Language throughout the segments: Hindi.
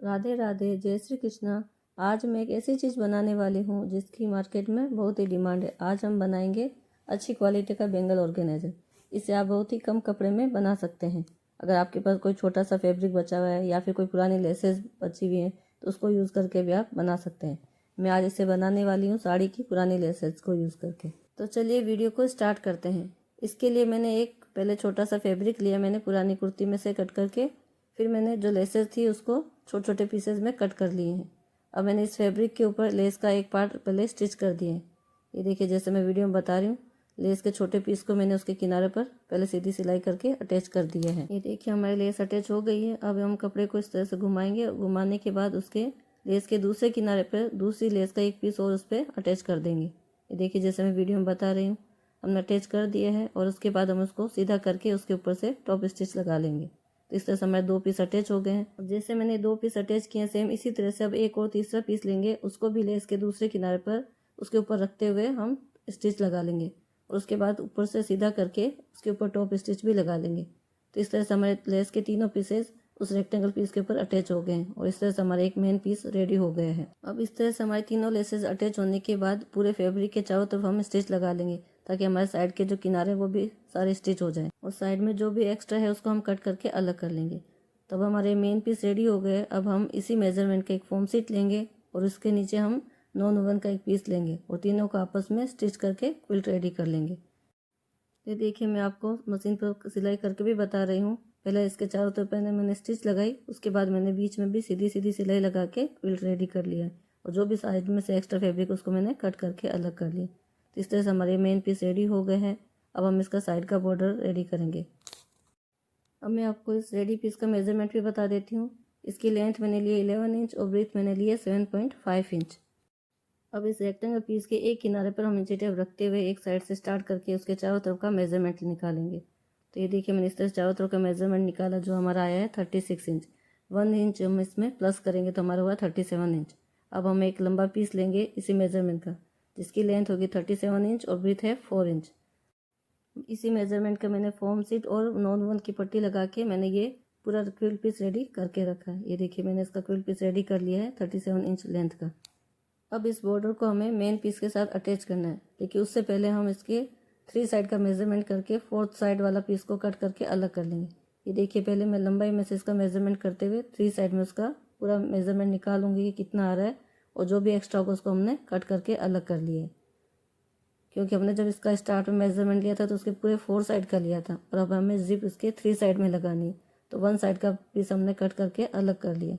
राधे राधे, जय श्री कृष्णा। आज मैं एक ऐसी चीज़ बनाने वाली हूँ जिसकी मार्केट में बहुत ही डिमांड है। आज हम बनाएंगे अच्छी क्वालिटी का बेंगल ऑर्गेनाइजर। इसे आप बहुत ही कम कपड़े में बना सकते हैं। अगर आपके पास कोई छोटा सा फैब्रिक बचा हुआ है या फिर कोई पुरानी लेसेस बची हुई हैं तो उसको यूज़ करके भी आप बना सकते हैं। मैं आज इसे बनाने वाली हूँ साड़ी की पुरानी लेसेस को यूज़ करके। तो चलिए वीडियो को स्टार्ट करते हैं। इसके लिए मैंने एक पहले छोटा सा फैब्रिक लिया, मैंने पुरानी कुर्ती में से कट करके, फिर मैंने जो लेसेस थी उसको छोटे छोटे पीसेस में कट कर लिए हैं। अब मैंने इस फैब्रिक के ऊपर लेस का एक पार्ट पहले स्टिच कर दिए हैं। ये देखिए, जैसे मैं वीडियो में बता रही हूँ, लेस के छोटे पीस को मैंने उसके किनारे पर पहले सीधी सिलाई करके अटैच कर दिए हैं। ये देखिए हमारी लेस अटैच हो गई है। अब हम कपड़े को इस तरह से घुमाएंगे। घुमाने के बाद उसके लेस के दूसरे किनारे पर दूसरी लेस का एक पीस और उस पर अटैच कर देंगे। ये देखिए, जैसे मैं वीडियो में बता रही हूँ, हमने अटैच कर दिया है और उसके बाद हम उसको सीधा करके उसके ऊपर से टॉप स्टिच लगा लेंगे। तो इस तरह से हमारे 2 पीस अटैच हो गए हैं। अब जैसे मैंने 2 पीस अटैच किए हैं, सेम इसी तरह से अब एक और तीसरा पीस लेंगे, उसको भी लेस के दूसरे किनारे पर उसके ऊपर रखते हुए हम स्टिच लगा लेंगे और उसके बाद ऊपर से सीधा करके उसके ऊपर टॉप स्टिच भी लगा लेंगे। तो इस तरह से हमारे लेस के तीनों पीसेस उस रेक्टेंगल पीस के ऊपर अटैच हो गए हैं और इस तरह से हमारा एक मेन पीस रेडी हो गया है। अब इस तरह से हमारे तीनों लेसेस अटैच होने के बाद पूरे फैब्रिक के चारों तरफ हम स्टिच लगा लेंगे ताकि हमारे साइड के जो किनारे वो भी सारे स्टिच हो जाए और साइड में जो भी एक्स्ट्रा है उसको हम कट करके अलग कर लेंगे। तब हमारे मेन पीस रेडी हो गए। अब हम इसी मेजरमेंट का एक फोम शीट लेंगे और उसके नीचे हम नॉन ओवन का एक पीस लेंगे और तीनों को आपस में स्टिच करके क्विल्ट रेडी कर लेंगे। ये देखिए, मैं आपको मशीन पर सिलाई करके भी बता रही हूँ। पहले इसके चारों तरफ पहले मैंने स्टिच लगाई, उसके बाद मैंने बीच में भी सीधी सीधी सिलाई लगा के क्विल्ट रेडी कर लिया और जो भी साइड में से एक्स्ट्रा फैब्रिक उसको मैंने कट करके अलग कर लिया। तो इस तरह से हमारे मेन पीस रेडी हो गए हैं। अब हम इसका साइड का बॉर्डर रेडी करेंगे। अब मैं आपको इस रेडी पीस का मेजरमेंट भी बता देती हूँ। इसकी लेंथ मैंने लिए 11 इंच और ब्रीथ मैंने लिए 7.5 इंच। अब इस रेक्टेंगल पीस के एक किनारे पर हम इंची टेप रखते हुए एक साइड से स्टार्ट करके उसके चारों तरफ का मेजरमेंट निकालेंगे। तो ये देखिए, मैंने इस तरह चारों तरफ का मेजरमेंट निकाला जो हमारा आया है 36 इंच। 1 इंच हम इसमें प्लस करेंगे तो हमारा हुआ 37 इंच। अब हम एक लंबा पीस लेंगे इसी मेजरमेंट का, जिसकी लेंथ होगी 37 इंच और ब्रीथ है 4 इंच। इसी मेजरमेंट का मैंने फोम शीट और नॉन वन की पट्टी लगा के मैंने ये पूरा क्विल्ट पीस रेडी करके रखा है। ये देखिए, मैंने इसका क्विल्ट पीस रेडी कर लिया है 37 इंच लेंथ का। अब इस बॉर्डर को हमें मेन पीस के साथ अटैच करना है, लेकिन उससे पहले हम इसके 3 साइड का मेजरमेंट करके 4th साइड वाला पीस को कट करके अलग कर लेंगे। ये देखिए, पहले मैं लंबाई में से इसका मेजरमेंट करते हुए 3 साइड में उसका पूरा मेजरमेंट निकालूंगी कि कितना आ रहा है और जो भी एक्स्ट्रा होगा उसको हमने कट करके अलग कर लिया है। क्योंकि हमने जब इसका स्टार्ट में मेजरमेंट लिया था तो उसके पूरे 4 साइड का लिया था और अब हमें जिप इसके 3 साइड में लगानी है, तो 1 साइड का पीस हमने कट करके अलग कर लिया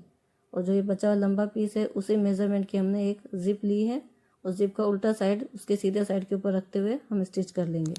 और जो ये बचा हुआ लंबा पीस है उसी मेजरमेंट की हमने एक जिप ली है और जिप का उल्टा साइड उसके सीधे साइड के ऊपर रखते हुए हम स्टिच कर लेंगे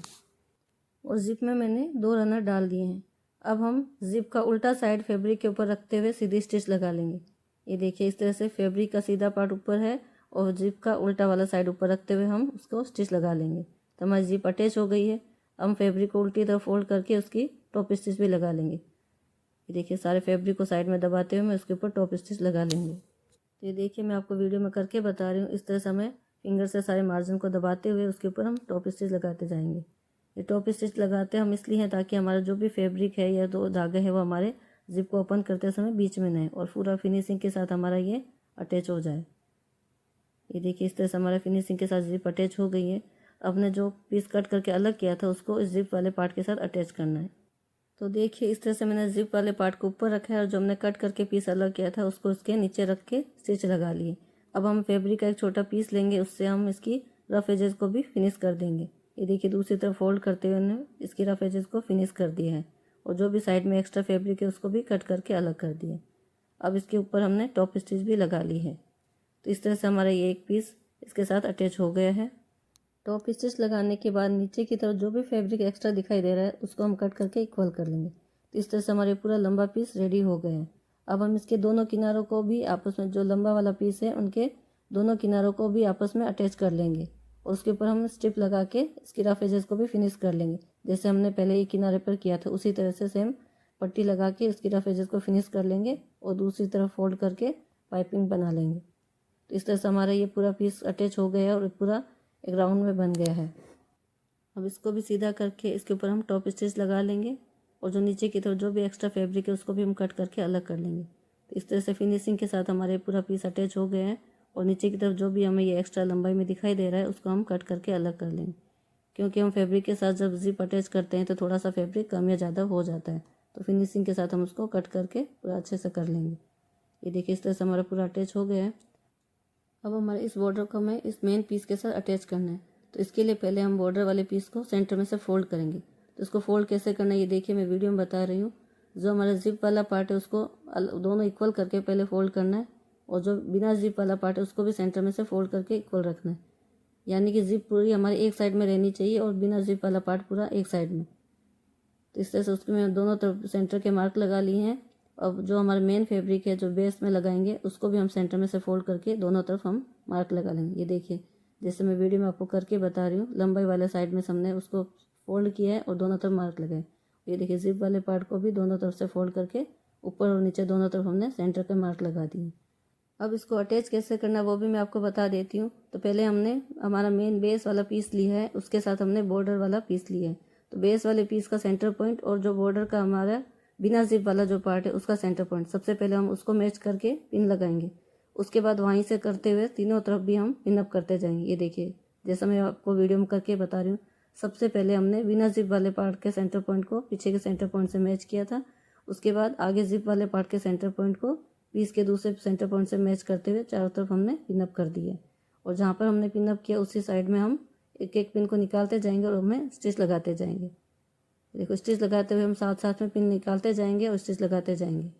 और जिप में मैंने 2 रनर डाल दिए हैं। अब हम जिप का उल्टा साइड फैब्रिक के ऊपर रखते हुए सीधी स्टिच लगा लेंगे। ये देखिए, इस तरह से फैब्रिक का सीधा पार्ट ऊपर है और जिप का उल्टा वाला साइड ऊपर रखते हुए हम उसको स्टिच लगा लेंगे। तो हमारी जिप अटैच हो गई है। हम फैब्रिक को उल्टी तरफ फोल्ड करके उसकी टॉप स्टिच भी लगा लेंगे। ये देखिए, सारे फैब्रिक को साइड में दबाते हुए मैं उसके ऊपर टॉप स्टिच लगा लेंगे। तो ये देखिए, मैं आपको वीडियो में करके बता रही हूँ। इस तरह से हमें फिंगर से सारे मार्जिन को दबाते हुए उसके ऊपर हम टॉप स्टिच लगाते जाएंगे। ये टॉप स्टिच लगाते हम इसलिए हैं ताकि हमारा जो भी फैब्रिक है या 2 धागे हैं वो हमारे जिप को ओपन करते समय बीच में नहीं और पूरा फिनिशिंग के साथ हमारा ये अटैच हो जाए। ये देखिए, इस तरह से हमारा फिनिशिंग के साथ जिप अटैच हो गई है। अपने जो पीस कट करके अलग किया था उसको इस जिप वाले पार्ट के साथ अटैच करना है। तो देखिए, इस तरह से मैंने जिप वाले पार्ट को ऊपर रखा है और जो हमने कट करके पीस अलग किया था उसको उसके नीचे रख के स्टिच लगा लिए। अब हम फैब्रिक का एक छोटा पीस लेंगे, उससे हम इसकी रफ एजेस को भी फिनिश कर देंगे। ये देखिए, दूसरी तरफ फोल्ड करते हुए हमने इसकी रफ एजेस को फिनिश कर दिया है और जो भी साइड में एक्स्ट्रा फैब्रिक है उसको भी कट करके अलग कर दिया। अब इसके ऊपर हमने टॉप स्टिच भी लगा ली है। तो इस तरह से हमारा ये एक पीस इसके साथ अटैच हो गया है। टॉप स्टिच लगाने के बाद नीचे की तरफ जो भी फैब्रिक एक्स्ट्रा दिखाई दे रहा है उसको हम कट करके इक्वल कर लेंगे। तो इस तरह से हमारे पूरा लंबा पीस रेडी हो गया है। अब हम इसके दोनों किनारों को भी आपस में, जो लंबा वाला पीस है उनके दोनों किनारों को भी आपस में अटैच कर लेंगे और उसके ऊपर हम स्ट्रिप लगा के इसकी रफ एजेस को भी फिनिश कर लेंगे। जैसे हमने पहले एक किनारे पर किया था उसी तरह से सेम पट्टी लगा के इसकी रफ एजेस को फिनिश कर लेंगे और दूसरी तरफ फोल्ड करके पाइपिंग बना लेंगे। तो इस तरह से हमारा ये पूरा पीस अटैच हो गया है और पूरा एक राउंड में बन गया है। अब इसको भी सीधा करके इसके ऊपर हम टॉप स्टिच लगा लेंगे और जो नीचे की तरफ जो भी एक्स्ट्रा फैब्रिक है उसको भी हम कट करके अलग कर लेंगे। तो इस तरह से फिनिशिंग के साथ हमारे पूरा पीस अटैच हो गया है। और नीचे की तरफ जो भी हमें ये एक्स्ट्रा लंबाई में दिखाई दे रहा है उसको हम कट करके अलग कर लेंगे, क्योंकि हम फैब्रिक के साथ जब जिप अटैच करते हैं तो थोड़ा सा फैब्रिक कम या ज़्यादा हो जाता है। तो फिनिशिंग के साथ हम उसको कट करके पूरा अच्छे से कर लेंगे। ये देखिए इस तरह से हमारा पूरा अटैच हो गया है। अब हमारे इस बॉर्डर को हमें इस मेन पीस के साथ अटैच करना है। तो इसके लिए पहले हम बॉर्डर वाले पीस को सेंटर में से फोल्ड करेंगे। तो इसको फोल्ड कैसे करना है ये देखिए मैं वीडियो में बता रही हूँ। जो हमारा जिप वाला पार्ट है उसको दोनों इक्वल करके पहले फोल्ड करना है, और जो बिना जिप वाला पार्ट है उसको भी सेंटर में से फोल्ड करके इक्वल रखना है। यानी कि जिप पूरी हमारे एक साइड में रहनी चाहिए और बिना जिप वाला पार्ट पूरा एक साइड में। तो इस तरह से उसमें दोनों तरफ सेंटर के मार्क लगा लिए हैं। अब जो हमारा मेन फैब्रिक है जो बेस में लगाएंगे उसको भी हम सेंटर में से फोल्ड करके दोनों तरफ हम मार्क लगा लेंगे। ये देखिए जैसे मैं वीडियो में आपको करके बता रही हूँ, लंबाई वाले साइड में हमने उसको फोल्ड किया है और दोनों तरफ मार्क लगाए। ये देखिए जिप वाले पार्ट को भी दोनों तरफ से फोल्ड करके ऊपर और नीचे दोनों तरफ हमने सेंटर के मार्क लगा दिए। अब इसको अटैच कैसे करना वो भी मैं आपको बता देती हूँ। तो पहले हमने हमारा मेन बेस वाला पीस लिया है, उसके साथ हमने बॉर्डर वाला पीस लिया है। तो बेस वाले पीस का सेंटर पॉइंट और जो बॉर्डर का हमारा बिना जिप वाला जो पार्ट है उसका सेंटर पॉइंट सबसे पहले हम उसको मैच करके पिन लगाएंगे। उसके बाद वहीं से करते हुए तीनों तरफ भी हम पिन अप करते जाएंगे। ये देखिए जैसा मैं आपको वीडियो में करके बता रही हूँ, सबसे पहले हमने बिना जिप वाले पार्ट के सेंटर पॉइंट को पीछे के सेंटर पॉइंट से मैच किया था। उसके बाद आगे जिप वाले पार्ट के सेंटर पॉइंट को पीस के दूसरे सेंटर पॉइंट से मैच करते हुए चारों तरफ हमने पिनअप कर दिया। और जहाँ पर हमने पिनअप किया उसी साइड में हम एक एक पिन को निकालते जाएंगे और हमें स्टिच लगाते जाएंगे। देखो स्टिच लगाते हुए हम साथ साथ में पिन निकालते जाएंगे और स्टिच लगाते जाएंगे।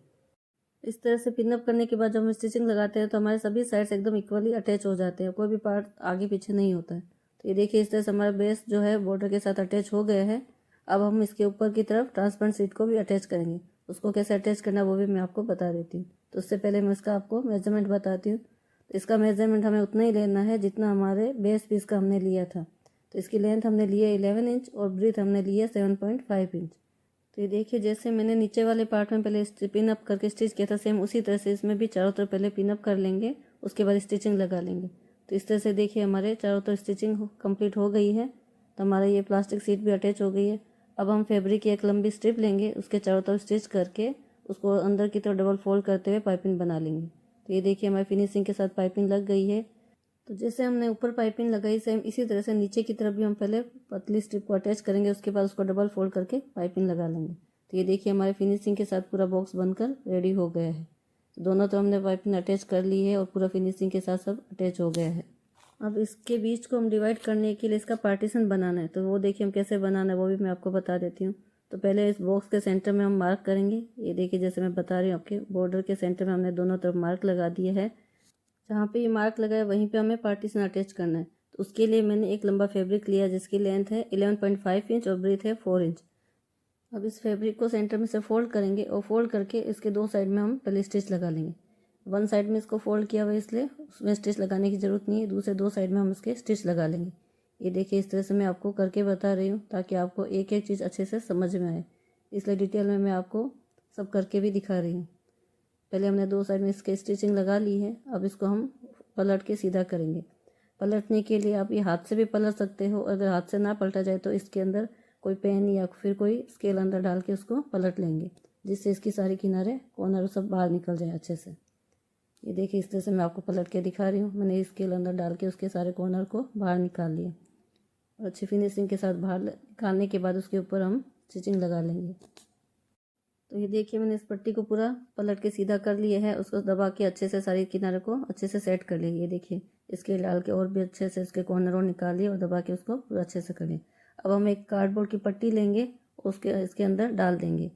इस तरह से पिनअप करने के बाद जब हम स्टिचिंग लगाते हैं तो हमारे सभी साइड्स एकदम इक्वली अटैच हो जाते हैं, कोई भी पार्ट आगे पीछे नहीं होता है। तो ये देखिए इस तरह से हमारा बेस जो है बॉर्डर के साथ अटैच हो गया है। अब हम इसके ऊपर की तरफ ट्रांसपेरेंट शीट को भी अटैच करेंगे। उसको कैसे अटैच करना वो भी मैं आपको बता देती हूँ। तो उससे पहले मैं इसका आपको मेजरमेंट बताती हूँ। तो इसका मेजरमेंट हमें उतना ही लेना है जितना हमारे बेस पीस का हमने लिया था। तो इसकी लेंथ हमने ली है 11 इंच और ब्रीथ हमने ली है 7.5 इंच। तो ये देखिए जैसे मैंने नीचे वाले पार्ट में पहले पिन अप करके स्टिच किया था, सेम उसी तरह से इसमें भी चारों तरफ पहले पिन अप कर लेंगे, उसके बाद स्टिचिंग लगा लेंगे। तो इस तरह से देखिए हमारे चारों तरफ स्टिचिंग कंप्लीट हो गई है। तो हमारा ये प्लास्टिक सीट भी अटैच हो गई है। अब हम फैब्रिक की एक लंबी स्ट्रिप लेंगे, उसके चारों तरफ स्टिच करके उसको अंदर की तरफ डबल फोल्ड करते हुए पाइपिंग बना लेंगे। तो ये देखिए हमारी फिनिशिंग के साथ पाइपिंग लग गई है। तो जैसे हमने ऊपर पाइपिंग लगाई सेम इसी तरह से नीचे की तरफ भी हम पहले पतली स्ट्रिप को अटैच करेंगे, उसके बाद उसको डबल फोल्ड करके पाइपिंग लगा लेंगे। तो ये देखिए हमारे फिनिशिंग के साथ पूरा बॉक्स बनकर रेडी हो गया है। तो दोनों तरफ हमने पाइपिंग अटैच कर ली है और पूरा फिनिशिंग के साथ सब अटैच हो गया है। अब इसके बीच को हम डिवाइड करने के लिए इसका पार्टीशन बनाना है। तो वो देखिए हम कैसे बनाना है वो भी मैं आपको बता देती हूँ। तो पहले इस बॉक्स के सेंटर में हम मार्क करेंगे। ये देखिए जैसे मैं बता रही हूँ आपके बॉर्डर के सेंटर में हमने दोनों तरफ मार्क लगा दिया है। जहाँ पे ये मार्क लगा है वहीं पे हमें पार्टीशन अटैच करना है। तो उसके लिए मैंने एक लंबा फैब्रिक लिया जिसकी लेंथ है 11.5 इंच और ब्रीथ है 4 इंच। अब इस फैब्रिक को सेंटर में से फोल्ड करेंगे और फोल्ड करके इसके दो साइड में हम पहले स्टिच लगा लेंगे। वन साइड में इसको फोल्ड किया हुआ है इसलिए उसमें स्टिच लगाने की ज़रूरत नहीं है, दूसरे दो साइड में हम इसके स्टिच लगा लेंगे। ये देखिए इस तरह से मैं आपको करके बता रही हूँ ताकि आपको एक एक चीज़ अच्छे से समझ में आए, इसलिए डिटेल में मैं आपको सब करके भी दिखा रही हूँ। पहले हमने दो साइड में इसके स्टिचिंग लगा ली है। अब इसको हम पलट के सीधा करेंगे। पलटने के लिए आप ये हाथ से भी पलट सकते हो, अगर हाथ से ना पलटा जाए तो इसके अंदर कोई पेन या फिर कोई स्केल अंदर डाल के उसको पलट लेंगे, जिससे इसकी सारी किनारे कॉर्नर सब बाहर निकल जाए अच्छे से। ये देखिए इस तरह से मैं आपको पलट के दिखा रही हूँ। मैंने स्केल अंदर डाल के उसके सारे कॉर्नर को बाहर निकाल लिया और अच्छी फिनिशिंग के साथ बाहर निकालने के बाद उसके ऊपर हम स्टिचिंग लगा लेंगे। तो ये देखिए मैंने इस पट्टी को पूरा पलट के सीधा कर लिया है, उसको दबा के अच्छे से सारी किनारे को अच्छे से सेट कर लिया। ये देखिए इसके डाल के और भी अच्छे से इसके कॉर्नरों निकाल लिए और दबा के उसको पूरा अच्छे से कर लिया। अब हम एक कार्डबोर्ड की पट्टी लेंगे, उसके इसके अंदर डाल देंगे।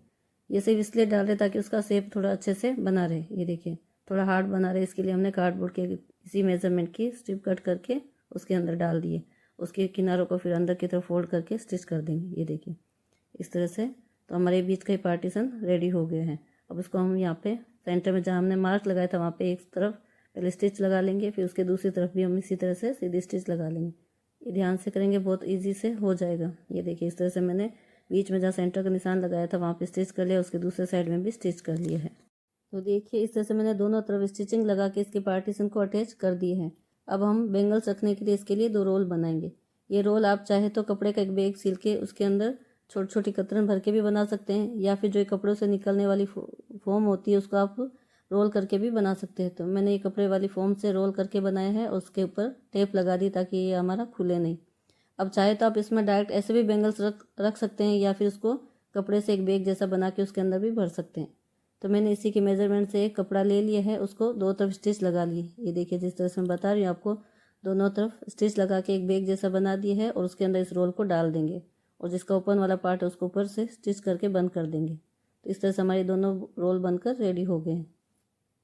ये सिर्फ इसलिए डाल रहे ताकि उसका शेप थोड़ा अच्छे से बना रहे। ये देखिए थोड़ा हार्ड बना रहे, इसके लिए हमने कार्डबोर्ड के इसी मेजरमेंट की स्ट्रिप कट करके उसके अंदर डाल दिए। उसके किनारों को फिर अंदर की तरफ फोल्ड करके स्टिच कर देंगे। ये देखिए इस तरह से। तो हमारे बीच का ही पार्टीशन रेडी हो गया है। अब उसको हम यहाँ पे सेंटर में जहाँ हमने मार्क लगाया था वहाँ पे एक तरफ पहले स्टिच लगा लेंगे, फिर उसके दूसरी तरफ भी हम इसी तरह से सीधी स्टिच लगा लेंगे। ये ध्यान से करेंगे बहुत इजी से हो जाएगा। ये देखिए इस तरह से मैंने बीच में जहाँ सेंटर का निशान लगाया था वहाँ पे स्टिच कर लिया, उसके दूसरे साइड में भी स्टिच कर लिया है। तो देखिए इस तरह से मैंने दोनों तरफ स्टिचिंग लगा के इसके पार्टीशन को अटैच कर दिए हैं। अब हम बेंगल्स रखने के लिए इसके लिए दो रोल बनाएंगे। ये रोल आप चाहे तो कपड़े का एक बैग सिल के उसके अंदर छोटी छोटी कतरन भर के भी बना सकते हैं, या फिर जो कपड़ों से निकलने वाली फोम होती है उसको आप रोल करके भी बना सकते हैं। तो मैंने ये कपड़े वाली फोम से रोल करके बनाया है और उसके ऊपर टेप लगा दी ताकि ये हमारा खुले नहीं। अब चाहे तो आप इसमें डायरेक्ट ऐसे भी बेंगल्स रख सकते हैं या फिर उसको कपड़े से एक बैग जैसा बना के उसके अंदर भी भर सकते हैं। तो मैंने इसी के मेजरमेंट से एक कपड़ा ले लिया है, उसको दो तरफ स्टिच लगा लिए। ये देखिए जिस तरह से मैं बता रही हूँ आपको, दोनों तरफ स्टिच लगा के एक बैग जैसा बना दिया है और उसके अंदर इस रोल को डाल देंगे और जिसका ओपन वाला पार्ट है उसको ऊपर से स्टिच करके बंद कर देंगे। तो इस तरह से हमारे दोनों रोल बनकर रेडी हो गए हैं।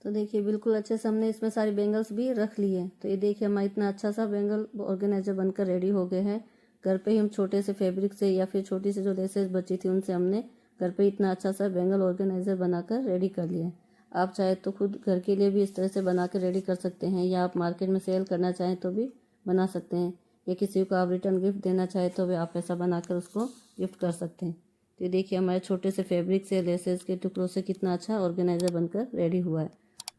तो देखिए बिल्कुल अच्छे से हमने इसमें सारी बेंगल्स भी रख ली है। तो ये देखिए हमारा इतना अच्छा सा बेंगल ऑर्गेनाइजर बनकर रेडी हो गए हैं। घर पे ही हम छोटे से फैब्रिक से या फिर छोटी सी जो लेसेस बची थी उनसे हमने घर पे इतना अच्छा सा बेंगल ऑर्गेनाइजर बनाकर रेडी कर लिया है। आप चाहे तो खुद घर के लिए भी इस तरह से बना कर रेडी कर सकते हैं या आप मार्केट में सेल करना चाहें तो भी बना सकते हैं, या किसी को आप रिटर्न गिफ्ट देना चाहें तो भी आप ऐसा बनाकर उसको गिफ्ट कर सकते हैं। तो ये देखिए हमारे छोटे से फैब्रिक से लेसेस के टुकड़ों से कितना अच्छा ऑर्गेनाइजर बनकर रेडी हुआ है।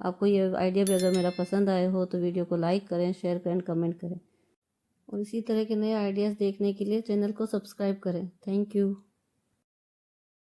आपको ये आइडिया भी अगर मेरा पसंद आया हो तो वीडियो को लाइक करें, शेयर करें, कमेंट करें और इसी तरह के नए आइडियाज़ देखने के लिए चैनल को सब्सक्राइब करें। Thank you.